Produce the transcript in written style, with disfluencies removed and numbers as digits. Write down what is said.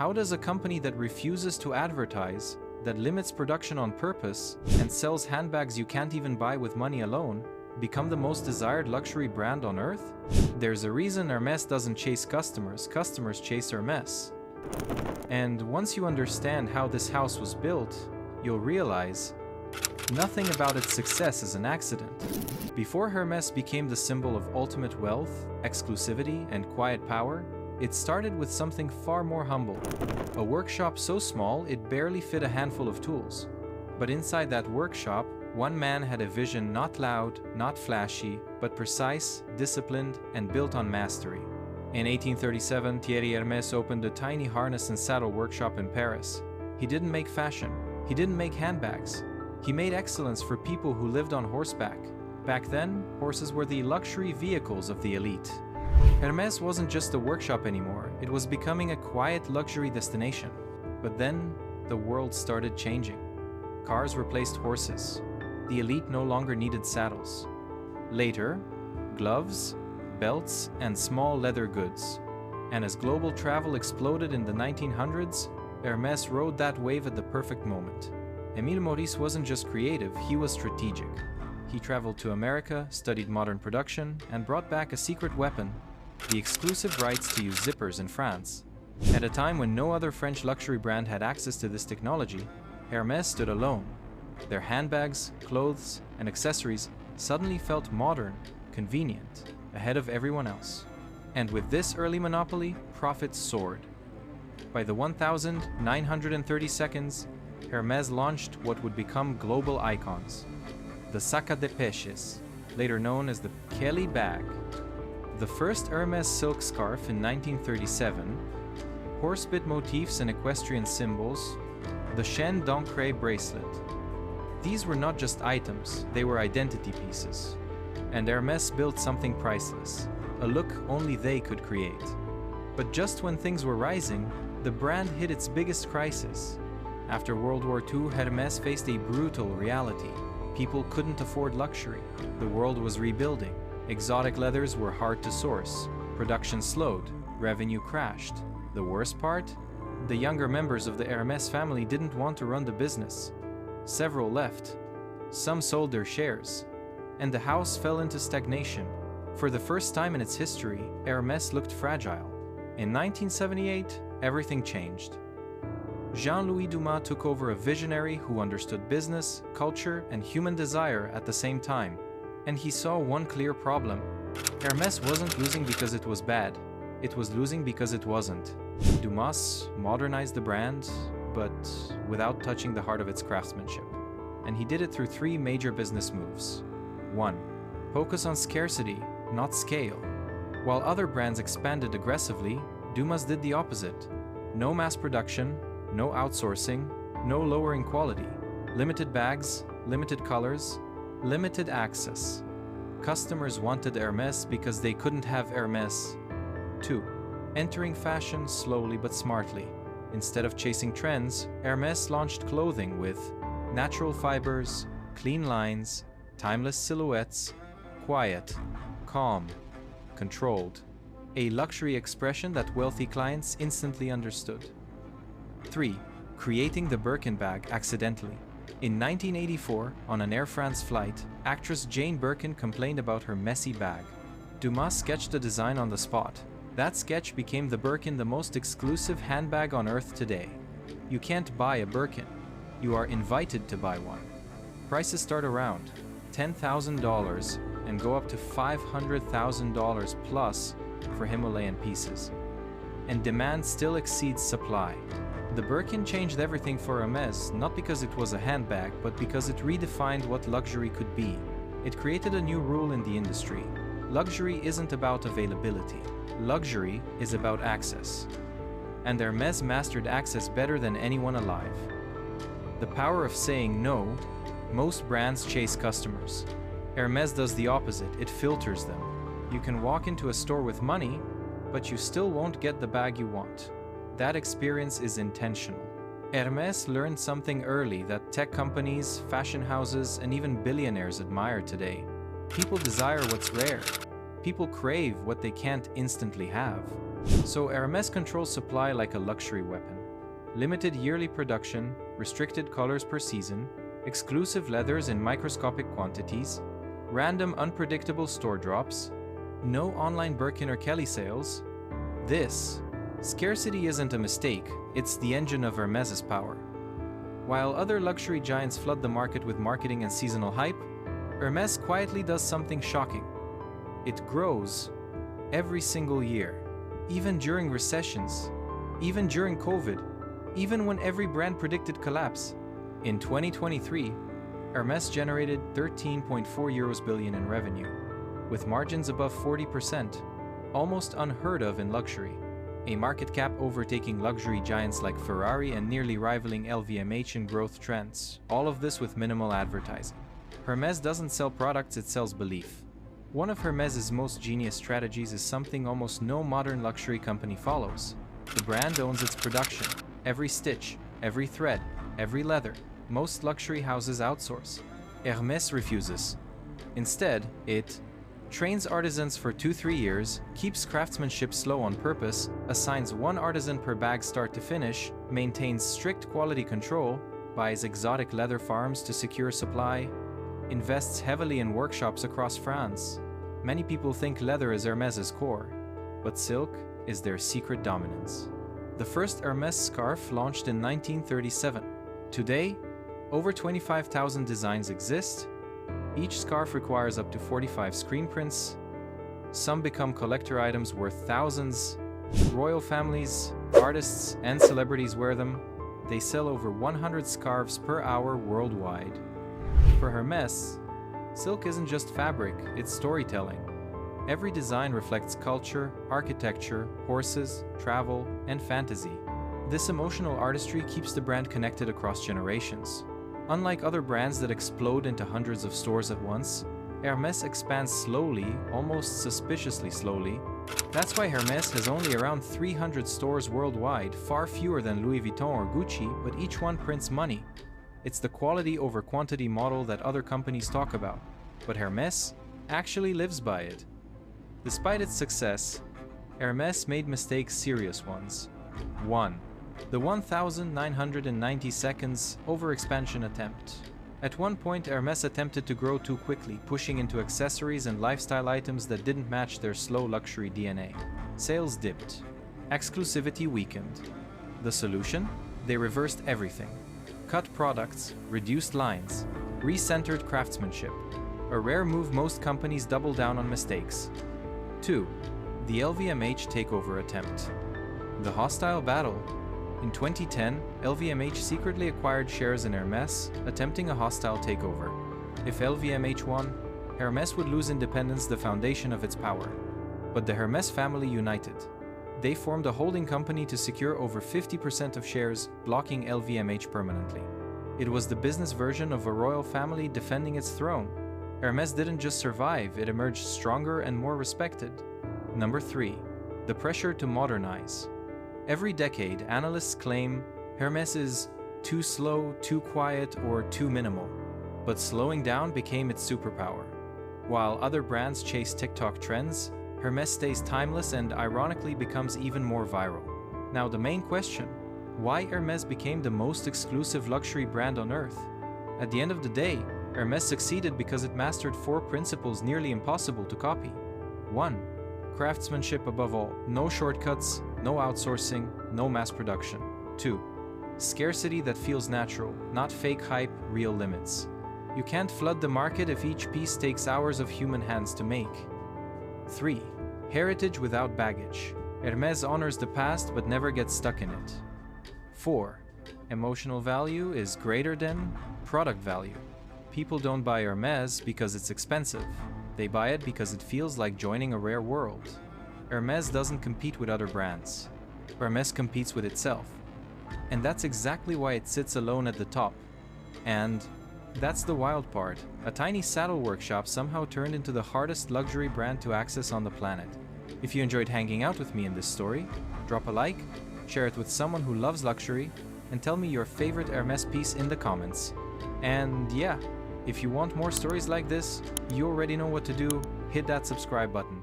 How does a company that refuses to advertise, that limits production on purpose, and sells handbags you can't even buy with money alone, become the most desired luxury brand on earth? There's a reason Hermès doesn't chase customers, customers chase Hermès. And once you understand how this house was built, you'll realize nothing about its success is an accident. Before Hermès became the symbol of ultimate wealth, exclusivity, and quiet power, it started with something far more humble. A workshop so small it barely fit a handful of tools. But inside that workshop, one man had a vision not loud, not flashy, but precise, disciplined, and built on mastery. In 1837, Thierry Hermès opened a tiny harness and saddle workshop in Paris. He didn't make fashion. He didn't make handbags. He made excellence for people who lived on horseback. Back then, horses were the luxury vehicles of the elite. Hermès wasn't just a workshop anymore, it was becoming a quiet luxury destination. But then, the world started changing. Cars replaced horses. The elite no longer needed saddles. Later, gloves, belts, and small leather goods. And as global travel exploded in the 1900s, Hermès rode that wave at the perfect moment. Emile-Maurice wasn't just creative, he was strategic. He traveled to America, studied modern production, and brought back a secret weapon: the exclusive rights to use zippers in France. At a time when no other French luxury brand had access to this technology, Hermès stood alone. Their handbags, clothes, and accessories suddenly felt modern, convenient, ahead of everyone else. And with this early monopoly, profits soared. By the 1930 seconds, Hermès launched what would become global icons: the sac à des pêches, later known as the Kelly bag, the first Hermès silk scarf in 1937, horsebit motifs and equestrian symbols, the chaîne d'Ancre bracelet. These were not just items, they were identity pieces. And Hermès built something priceless, a look only they could create. But just when things were rising, the brand hit its biggest crisis. After World War II, Hermès faced a brutal reality. People couldn't afford luxury. The world was rebuilding. Exotic leathers were hard to source. Production slowed. Revenue crashed. The worst part? The younger members of the Hermès family didn't want to run the business. Several left. Some sold their shares. And the house fell into stagnation. For the first time in its history, Hermès looked fragile. In 1978, everything changed. Jean-Louis Dumas took over, a visionary who understood business, culture, and human desire at the same time. And he saw one clear problem. Hermès wasn't losing because it was bad. It was losing because it wasn't. Dumas modernized the brand, but without touching the heart of its craftsmanship. And he did it through three major business moves. 1. Focus on scarcity, not scale. While other brands expanded aggressively, Dumas did the opposite. No mass production, no outsourcing, no lowering quality. Limited bags, limited colors, limited access. Customers wanted Hermès because they couldn't have Hermès. 2. Entering fashion slowly but smartly. Instead of chasing trends, Hermès launched clothing with natural fibers, clean lines, timeless silhouettes, quiet, calm, controlled. A luxury expression that wealthy clients instantly understood. 3. Creating the Birkin bag accidentally. In 1984, on an Air France flight, actress Jane Birkin complained about her messy bag. Dumas sketched the design on the spot. That sketch became the Birkin, the most exclusive handbag on earth today. You can't buy a Birkin. You are invited to buy one. Prices start around $10,000 and go up to $500,000 plus for Himalayan pieces. And demand still exceeds supply. The Birkin changed everything for Hermès, not because it was a handbag, but because it redefined what luxury could be. It created a new rule in the industry. Luxury isn't about availability. Luxury is about access. And Hermès mastered access better than anyone alive. The power of saying no. Most brands chase customers. Hermès does the opposite, it filters them. You can walk into a store with money, but you still won't get the bag you want. That experience is intentional. Hermès learned something early that tech companies, fashion houses, and even billionaires admire today. People desire what's rare. People crave what they can't instantly have. So Hermès controls supply like a luxury weapon. Limited yearly production, restricted colors per season, exclusive leathers in microscopic quantities, random unpredictable store drops, no online Birkin or Kelly sales. This scarcity isn't a mistake, it's the engine of Hermès' power. While other luxury giants flood the market with marketing and seasonal hype, Hermès quietly does something shocking. It grows every single year, even during recessions, even during COVID, even when every brand predicted collapse. In 2023, Hermès generated 13.4 billion in revenue, with margins above 40%, almost unheard of in luxury. A market cap overtaking luxury giants like Ferrari and nearly rivaling LVMH in growth trends, all of this with minimal advertising. Hermès doesn't sell products, it sells belief. One of Hermès' most genius strategies is something almost no modern luxury company follows. The brand owns its production. Every stitch, every thread, every leather. Most luxury houses outsource. Hermès refuses. Instead, it trains artisans for 2-3 years, keeps craftsmanship slow on purpose, assigns one artisan per bag start to finish, maintains strict quality control, buys exotic leather farms to secure supply, invests heavily in workshops across France. Many people think leather is Hermès' core, but silk is their secret dominance. The first Hermès scarf launched in 1937. Today, over 25,000 designs exist. Each scarf requires up to 45 screen prints. Some become collector items worth thousands. Royal families, artists, and celebrities wear them. They sell over 100 scarves per hour worldwide. For Hermès, silk isn't just fabric, it's storytelling. Every design reflects culture, architecture, horses, travel, and fantasy. This emotional artistry keeps the brand connected across generations. Unlike other brands that explode into hundreds of stores at once, Hermès expands slowly, almost suspiciously slowly. That's why Hermès has only around 300 stores worldwide, far fewer than Louis Vuitton or Gucci, but each one prints money. It's the quality over quantity model that other companies talk about, but Hermès actually lives by it. Despite its success, Hermès made mistakes, serious ones. 1. The 1,990 seconds overexpansion attempt. At one point, Hermès attempted to grow too quickly, pushing into accessories and lifestyle items that didn't match their slow luxury DNA. Sales dipped. Exclusivity weakened. The solution? They reversed everything. Cut products, reduced lines, recentered craftsmanship. A rare move, most companies double down on mistakes. 2. The LVMH takeover attempt. The hostile battle. In 2010, LVMH secretly acquired shares in Hermès, attempting a hostile takeover. If LVMH won, Hermès would lose independence, the foundation of its power. But the Hermès family united. They formed a holding company to secure over 50% of shares, blocking LVMH permanently. It was the business version of a royal family defending its throne. Hermès didn't just survive, it emerged stronger and more respected. Number 3. The pressure to modernize. Every decade, analysts claim Hermès is too slow, too quiet, or too minimal. But slowing down became its superpower. While other brands chase TikTok trends, Hermès stays timeless and ironically becomes even more viral. Now the main question, why Hermès became the most exclusive luxury brand on earth? At the end of the day, Hermès succeeded because it mastered 4 principles nearly impossible to copy. 1. Craftsmanship above all. No shortcuts, no outsourcing, no mass production. 2. Scarcity that feels natural, not fake hype, real limits. You can't flood the market if each piece takes hours of human hands to make. 3. Heritage without baggage. Hermès honors the past but never gets stuck in it. 4. Emotional value is greater than product value. People don't buy Hermès because it's expensive. They buy it because it feels like joining a rare world. Hermès doesn't compete with other brands. Hermès competes with itself. And that's exactly why it sits alone at the top. And that's the wild part. A tiny saddle workshop somehow turned into the hardest luxury brand to access on the planet. If you enjoyed hanging out with me in this story, drop a like, share it with someone who loves luxury, and tell me your favorite Hermès piece in the comments. And yeah, if you want more stories like this, you already know what to do. Hit that subscribe button.